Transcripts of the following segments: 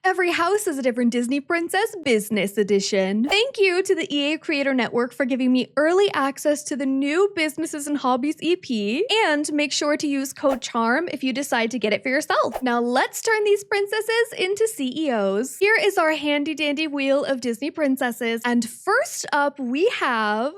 Every house is a different Disney Princess Business Edition. Thank you to the EA Creator Network for giving me early access to the new Businesses and Hobbies EP, and make sure to use code CHARM if you decide to get it for yourself. Now let's turn these princesses into CEOs. Here is our handy dandy wheel of Disney princesses, and first up we have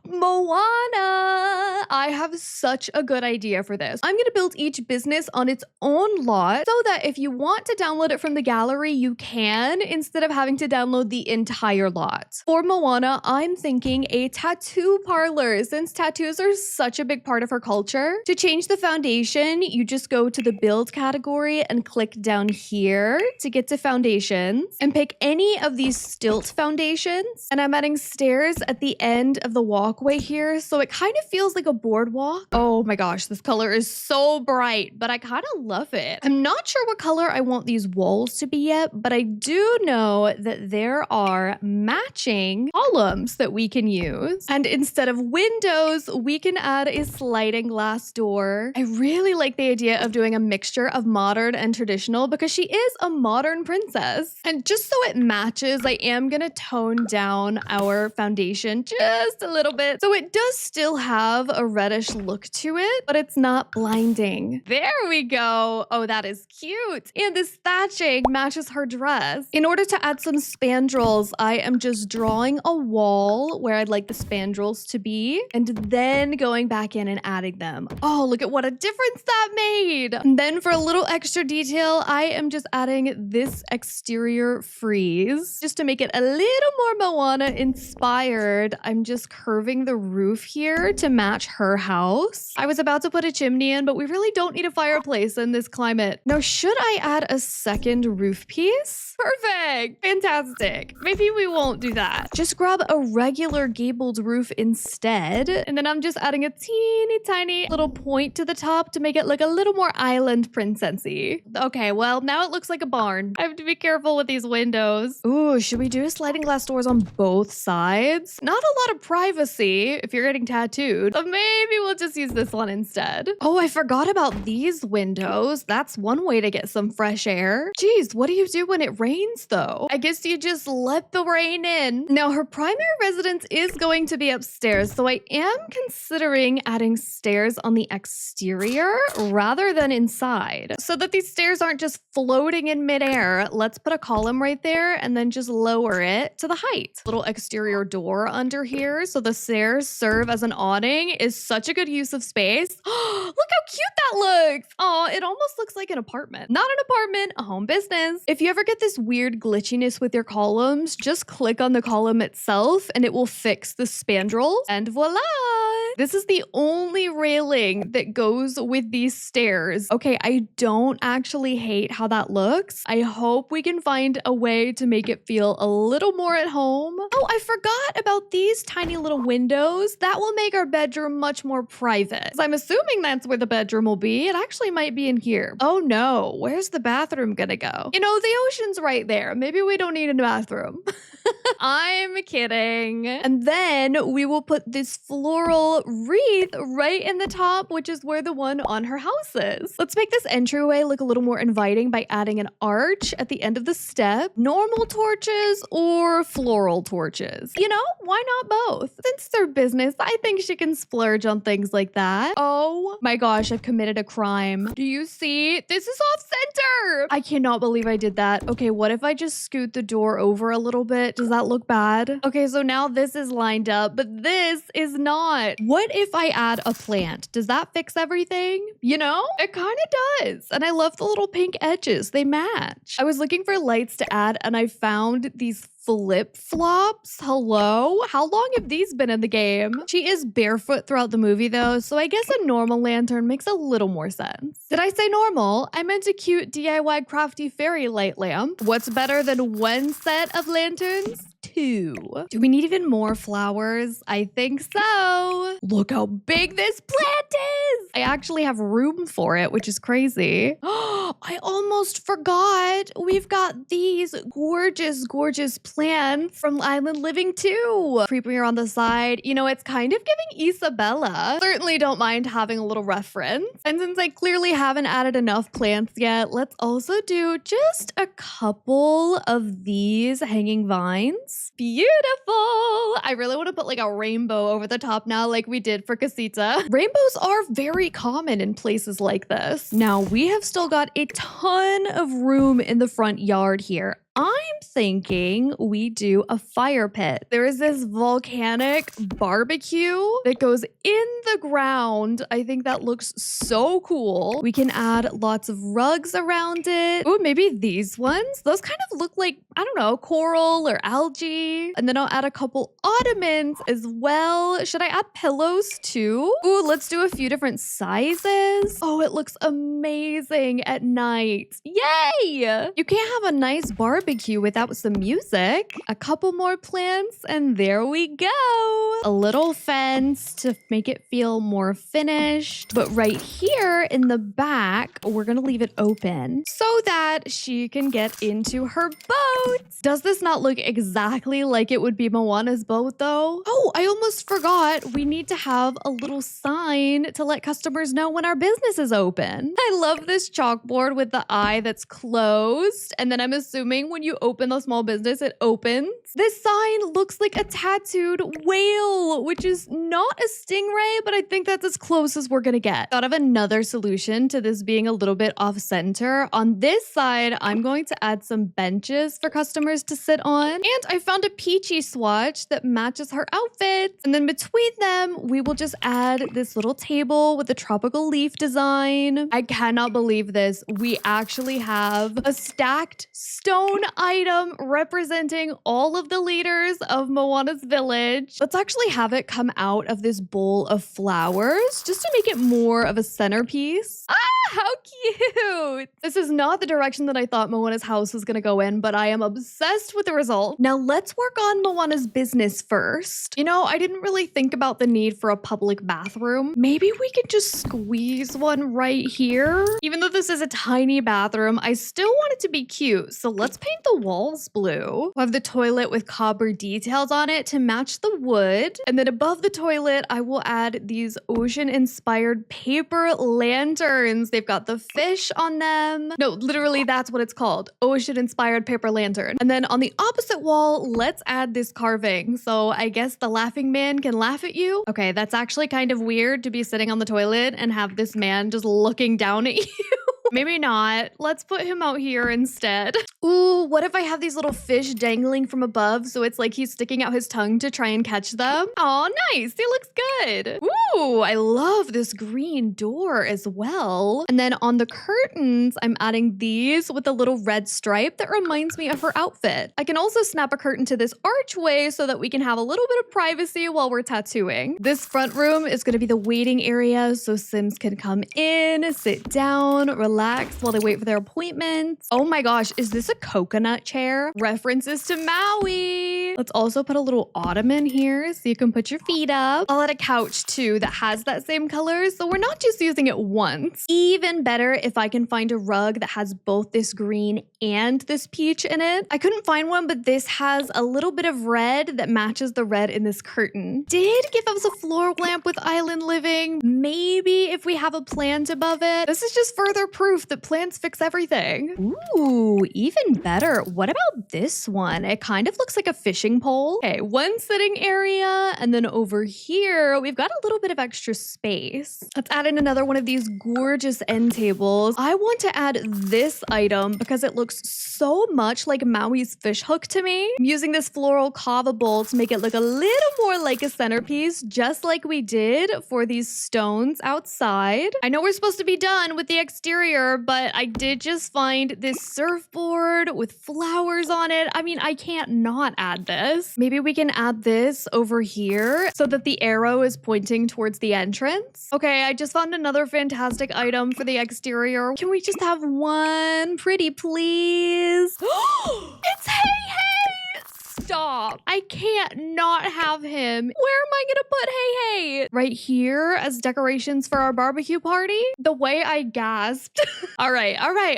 Moana. I have such a good idea for this. I'm gonna build each business on its own lot so that if you want to download it from the gallery, you can, instead of having to download the entire lot. For Moana, I'm thinking a tattoo parlor, since tattoos are such a big part of her culture. To change the foundation, you just go to the build category and click down here to get to foundations and pick any of these stilt foundations. And I'm adding stairs at the end of the walkway here, so it kind of feels like a boardwalk. Oh my gosh, this color is so bright, but I kind of love it. I'm not sure what color I want these walls to be yet, but I do know that there are matching columns that we can use. And instead of windows, we can add a sliding glass door. I really like the idea of doing a mixture of modern and traditional because she is a modern princess. And just so it matches, I am gonna tone down our foundation just a little bit. So it does still have a reddish look to it, but it's not blinding. There we go. Oh, that is cute. And this thatching matches her dress. In order to add some spandrels, I am just drawing a wall where I'd like the spandrels to be, and then going back in and adding them. Oh, look at what a difference that made. And then for a little extra detail, I am just adding this exterior frieze just to make it a little more Moana inspired. I'm just curving the roof here to match her house. I was about to put a chimney in, but we really don't need a fireplace in this climate. Now, should I add a second roof piece? Perfect. Fantastic. Maybe we won't do that. Just grab a regular gabled roof instead. And then I'm just adding a teeny tiny little point to the top to make it look a little more island princessy. Okay, well, now it looks like a barn. I have to be careful with these windows. Ooh, should we do sliding glass doors on both sides? Not a lot of privacy if you're getting tattooed, but maybe we'll just use this one instead. Oh, I forgot about these windows. That's one way to get some fresh air. Geez, what do you do when it rains though? I guess you just let the rain in. Now, her primary residence is going to be upstairs, so I am considering adding stairs on the exterior rather than inside, so that these stairs aren't just floating in midair. Let's put a column right there and then just lower it to the height. Little exterior door under here, so the stairs serve as an awning is such a good use of space. Look how cute that looks. Oh, it almost looks like an apartment. Not an apartment, a home business. If you ever get this weird glitchiness with your columns, just click on the column itself and it will fix the spandrels, and voila! This is the only railing that goes with these stairs. Okay, I don't actually hate how that looks. I hope we can find a way to make it feel a little more at home. Oh, I forgot about these tiny little windows. That will make our bedroom much more private. So I'm assuming that's where the bedroom will be. It actually might be in here. Oh no, where's the bathroom gonna go? You know, the ocean's right there. Maybe we don't need a bathroom. I'm kidding. And then we will put this floral wreath right in the top, which is where the one on her house is. Let's make this entryway look a little more inviting by adding an arch at the end of the step, normal torches or floral torches. You know, why not both? Since they're business, I think she can splurge on things like that. Oh my gosh, I've committed a crime. Do you see? This is off center. I cannot believe I did that. Okay, what if I just scoot the door over a little bit? Does that look bad? Okay, so now this is lined up, but this is not. What if I add a plant? Does that fix everything? You know, it kind of does. And I love the little pink edges. They match. I was looking for lights to add and I found these flip-flops. Hello? How long have these been in the game? She is barefoot throughout the movie though, so I guess a normal lantern makes a little more sense. Did I say normal? I meant a cute DIY crafty fairy light lamp. What's better than one set of lanterns? 2. Do we need even more flowers? I think so. Look how big this plant is. I actually have room for it, which is crazy. I almost forgot. We've got these gorgeous, gorgeous plants from Island Living too. Creepier on the side. You know, it's kind of giving Isabella. Certainly don't mind having a little reference. And since I clearly haven't added enough plants yet, let's also do just a couple of these hanging vines. Beautiful. I really want to put like a rainbow over the top now like we did for Casita. Rainbows are very common in places like this. Now we have still got a ton of room in the front yard here. I'm thinking we do a fire pit. There is this volcanic barbecue that goes in the ground. I think that looks so cool. We can add lots of rugs around it. Ooh, maybe these ones. Those kind of look like, I don't know, coral or algae. And then I'll add a couple ottomans as well. Should I add pillows too? Ooh, let's do a few different sizes. Oh, it looks amazing at night. Yay! You can't have a nice barbecue without some music. A couple more plants and there we go. A little fence to make it feel more finished. But right here in the back, we're gonna leave it open so that she can get into her boat. Does this not look exactly like it would be Moana's boat though? Oh, I almost forgot. We need to have a little sign to let customers know when our business is open. I love this chalkboard with the eye that's closed. And then I'm assuming when you open a small business, it opens. This sign looks like a tattooed whale, which is not a stingray, but I think that's as close as we're gonna get. Thought of another solution to this being a little bit off center. On this side, I'm going to add some benches for customers to sit on. And I found a peachy swatch that matches her outfit. And then between them, we will just add this little table with a tropical leaf design. I cannot believe this. We actually have a stacked stone item representing all of the leaders of Moana's village. Let's actually have it come out of this bowl of flowers just to make it more of a centerpiece. Ah, how cute! This is not the direction that I thought Moana's house was gonna go in, but I am obsessed with the result. Now let's work on Moana's business first. You know, I didn't really think about the need for a public bathroom. Maybe we could just squeeze one right here. Even though this is a tiny bathroom, I still want it to be cute. So let's paint the walls blue. We'll have the toilet with copper details on it to match the wood. And then above the toilet, I will add these ocean-inspired paper lanterns. They've got the fish on them. No, literally that's what it's called. Ocean-inspired paper lantern. And then on the opposite wall, let's add this carving. So I guess the laughing man can laugh at you. Okay, that's actually kind of weird to be sitting on the toilet and have this man just looking down at you. Maybe not. Let's put him out here instead. Ooh, what if I have these little fish dangling from above so it's like he's sticking out his tongue to try and catch them? Oh, nice. He looks good. Ooh, I love this green door as well. And then on the curtains, I'm adding these with a little red stripe that reminds me of her outfit. I can also snap a curtain to this archway so that we can have a little bit of privacy while we're tattooing. This front room is going to be the waiting area so Sims can come in, sit down, relax while they wait for their appointments. Oh my gosh, is this a coconut chair? References to Maui. Let's also put a little ottoman here so you can put your feet up. I'll add a couch too that has that same color so we're not just using it once. Even better if I can find a rug that has both this green and this peach in it. I couldn't find one, but this has a little bit of red that matches the red in this curtain. Did give us a floor lamp with Island Living. Maybe if we have a plant above it. This is just further proof that plants fix everything. Ooh, even better. What about this one? It kind of looks like a fishing pole. Okay, one sitting area, and then over here, we've got a little bit of extra space. Let's add in another one of these gorgeous end tables. I want to add this item because it looks so much like Maui's fish hook to me. I'm using this floral kava bowl to make it look a little more like a centerpiece, just like we did for these stones outside. I know we're supposed to be done with the exterior, but I did just find this surfboard with flowers on it. I mean, I can't not add this. Maybe we can add this over here so that the arrow is pointing towards the entrance. Okay, I just found another fantastic item for the exterior. Can we just have one pretty, please? It's Hey Hey! Stop. stop. I can't not have him. Where am I gonna put Hey Hey? Right here as decorations for our barbecue party? The way I gasped. All right.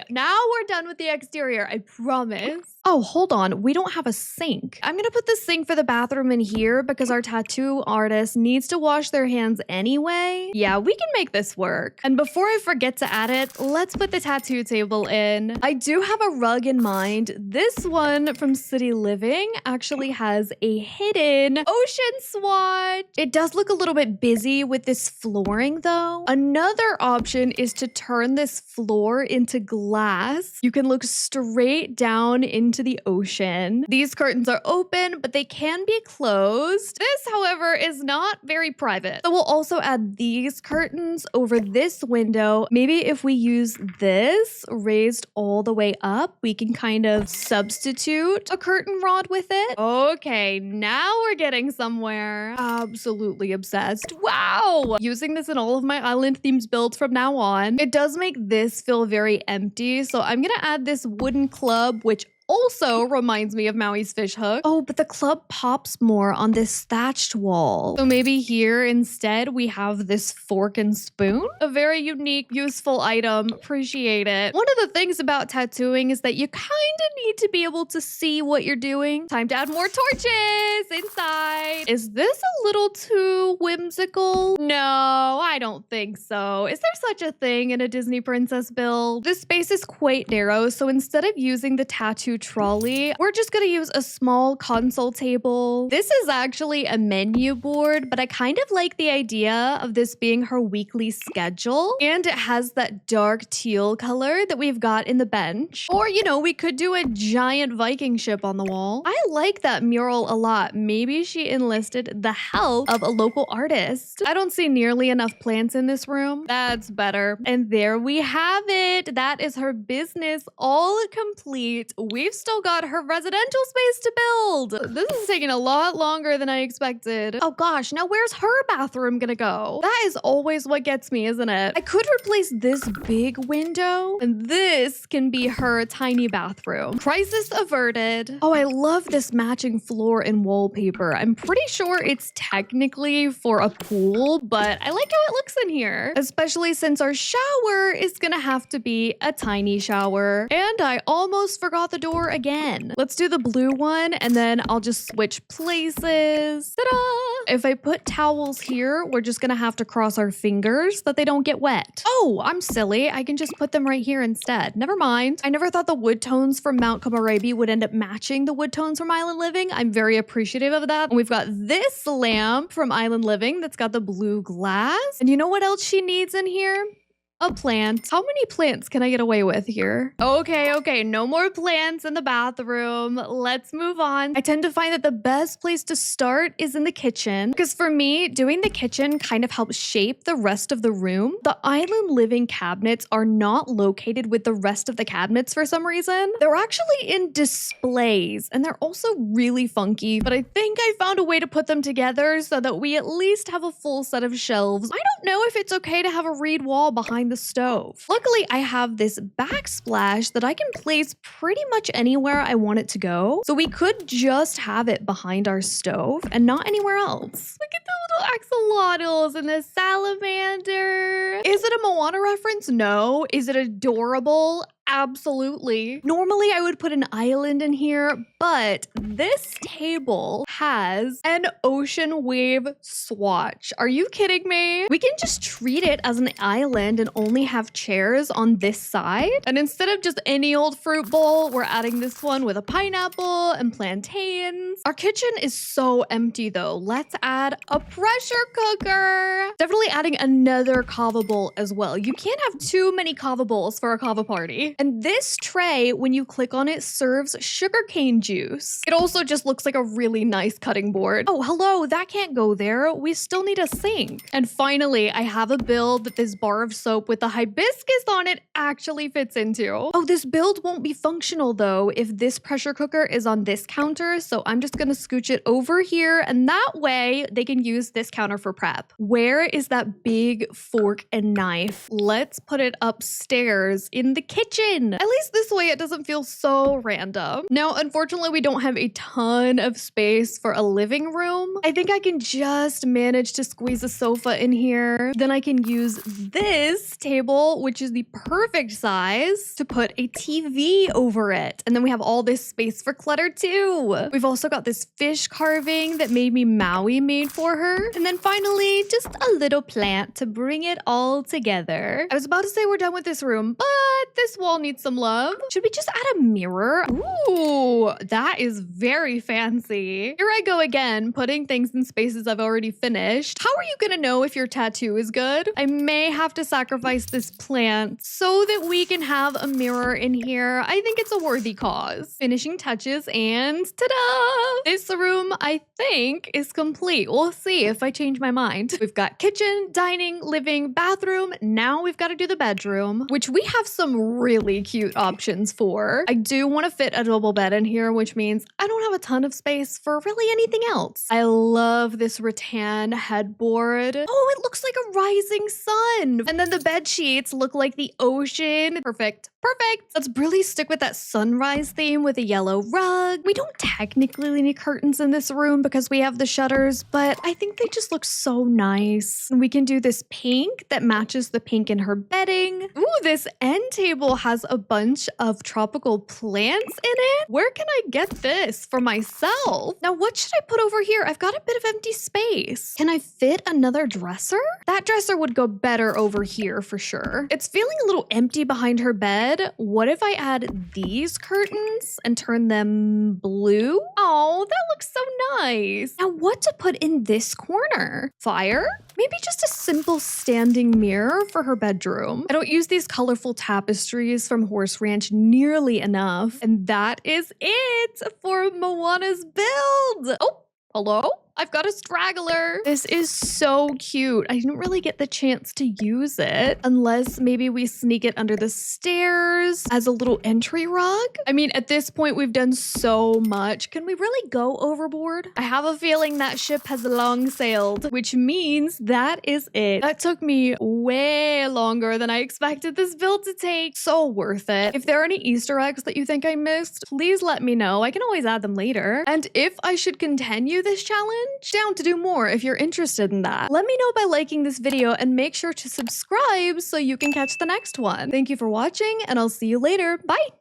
Now we're done with the exterior, I promise. Oh, hold on. We don't have a sink. I'm gonna put the sink for the bathroom in here because our tattoo artist needs to wash their hands anyway. Yeah, we can make this work. And before I forget to add it, let's put the tattoo table in. I do have a rug in mind. This one from City Living actually has a hidden ocean swatch. It does look a little bit busy with this flooring though. Another option is to turn this floor into glass. You can look straight down into the ocean. These curtains are open, but they can be closed. This, however, is not very private. So we'll also add these curtains over this window. Maybe if we use this raised all the way up, we can kind of substitute a curtain rod with it. Okay, now we're getting somewhere. Absolutely obsessed. Wow! Using this in all of my island themes builds from now on. It does make this feel very empty, so I'm gonna add this wooden club, which also reminds me of Maui's fish hook. Oh, but the club pops more on this thatched wall. So maybe here instead we have this fork and spoon. A very unique, useful item. Appreciate it. One of the things about tattooing is that you kind of need to be able to see what you're doing. Time to add more torches inside. Is this a little too whimsical? No, I don't think so. Is there such a thing in a Disney princess build? This space is quite narrow, so instead of using the tattoo trolley, we're just gonna use a small console table. This is actually a menu board, but I kind of like the idea of this being her weekly schedule. And it has that dark teal color that we've got in the bench. Or, you know, we could do a giant Viking ship on the wall. I like that mural a lot. Maybe she enlisted the help of a local artist. I don't see nearly enough plants in this room. That's better. And there we have it. That is her business all complete. We've still got her residential space to build. This is taking a lot longer than I expected. Oh gosh, now where's her bathroom gonna go? That is always what gets me, isn't it? I could replace this big window, and this can be her tiny bathroom. Crisis averted. Oh, I love this matching floor and wallpaper. I'm pretty sure it's technically for a pool, but I like how it looks in here, especially since our shower is gonna have to be a tiny shower. And I almost forgot the door again. Let's do the blue one and then I'll just switch places. Ta-da! If I put towels here, we're just gonna have to cross our fingers that they don't get wet. Oh, I'm silly. I can just put them right here instead. Never mind. I never thought the wood tones from Mount Kamarabi would end up matching the wood tones from Island Living. I'm very appreciative of that. And we've got this lamp from Island Living that's got the blue glass. And you know what else she needs in here? A plant. How many plants can I get away with here? Okay, no more plants in the bathroom. Let's move on. I tend to find that the best place to start is in the kitchen because for me, doing the kitchen kind of helps shape the rest of the room. The Island Living cabinets are not located with the rest of the cabinets for some reason. They're actually in displays and they're also really funky, but I think I found a way to put them together so that we at least have a full set of shelves. I don't know if it's okay to have a reed wall behind the stove. Luckily, I have this backsplash that I can place pretty much anywhere I want it to go. So we could just have it behind our stove and not anywhere else. Look at the little axolotls and the salamander. Is it a Moana reference? No. Is it adorable? Absolutely. Normally I would put an island in here, but this table has an ocean wave swatch. Are you kidding me? We can just treat it as an island and only have chairs on this side. And instead of just any old fruit bowl, we're adding this one with a pineapple and plantains. Our kitchen is so empty though. Let's add a pressure cooker. Definitely adding another kava bowl as well. You can't have too many kava bowls for a kava party. And this tray, when you click on it, serves sugarcane juice. It also just looks like a really nice cutting board. Oh, hello, that can't go there. We still need a sink. And finally, I have a build that this bar of soap with the hibiscus on it actually fits into. Oh, this build won't be functional though if this pressure cooker is on this counter, so I'm just gonna scooch it over here and that way they can use this counter for prep. Where is that big fork and knife? Let's put it upstairs in the kitchen. kitchen. At least this way it doesn't feel so random. Now, unfortunately, we don't have a ton of space for a living room. I think I can just manage to squeeze a sofa in here. Then I can use this table, which is the perfect size, to put a TV over it. And then we have all this space for clutter too. We've also got this fish carving that maybe Maui made for her. And then finally, just a little plant to bring it all together. I was about to say we're done with this room, but this wall needs some love. Should we just add a mirror? Ooh, that is very fancy. Here I go again, putting things in spaces I've already finished. How are you gonna know if your tattoo is good? I may have to sacrifice this plant so that we can have a mirror in here. I think it's a worthy cause. Finishing touches and ta-da! This room, I think, is complete. We'll see if I change my mind. We've got kitchen, dining, living, bathroom. Now we've got to do the bedroom, which we have some really cute options for. I do want to fit a double bed in here, which means I don't have a ton of space for really anything else. I love this rattan headboard. Oh, it looks like a rising sun. And then the bed sheets look like the ocean. Perfect. Perfect. Let's really stick with that sunrise theme with a yellow rug. We don't technically need curtains in this room because we have the shutters, but I think they just look so nice. We can do this pink that matches the pink in her bedding. Ooh, this end table has a bunch of tropical plants in it. Where can I get this for myself? Now, what should I put over here? I've got a bit of empty space. Can I fit another dresser? That dresser would go better over here for sure. It's feeling a little empty behind her bed. What if I add these curtains and turn them blue? Oh, that looks so nice. Now, what to put in this corner? Fire? Maybe just a simple standing mirror for her bedroom. I don't use these colorful tapestries from Horse Ranch nearly enough. And that is it for Moana's build. Oh, hello? I've got a straggler. This is so cute. I didn't really get the chance to use it unless maybe we sneak it under the stairs as a little entry rug. I mean, at this point, we've done so much. Can we really go overboard? I have a feeling that ship has long sailed, which means that is it. That took me way longer than I expected this build to take. So worth it. If there are any Easter eggs that you think I missed, please let me know. I can always add them later. And if I should continue this challenge, down to do more if you're interested in that. Let me know by liking this video and make sure to subscribe so you can catch the next one. Thank you for watching and I'll see you later. Bye!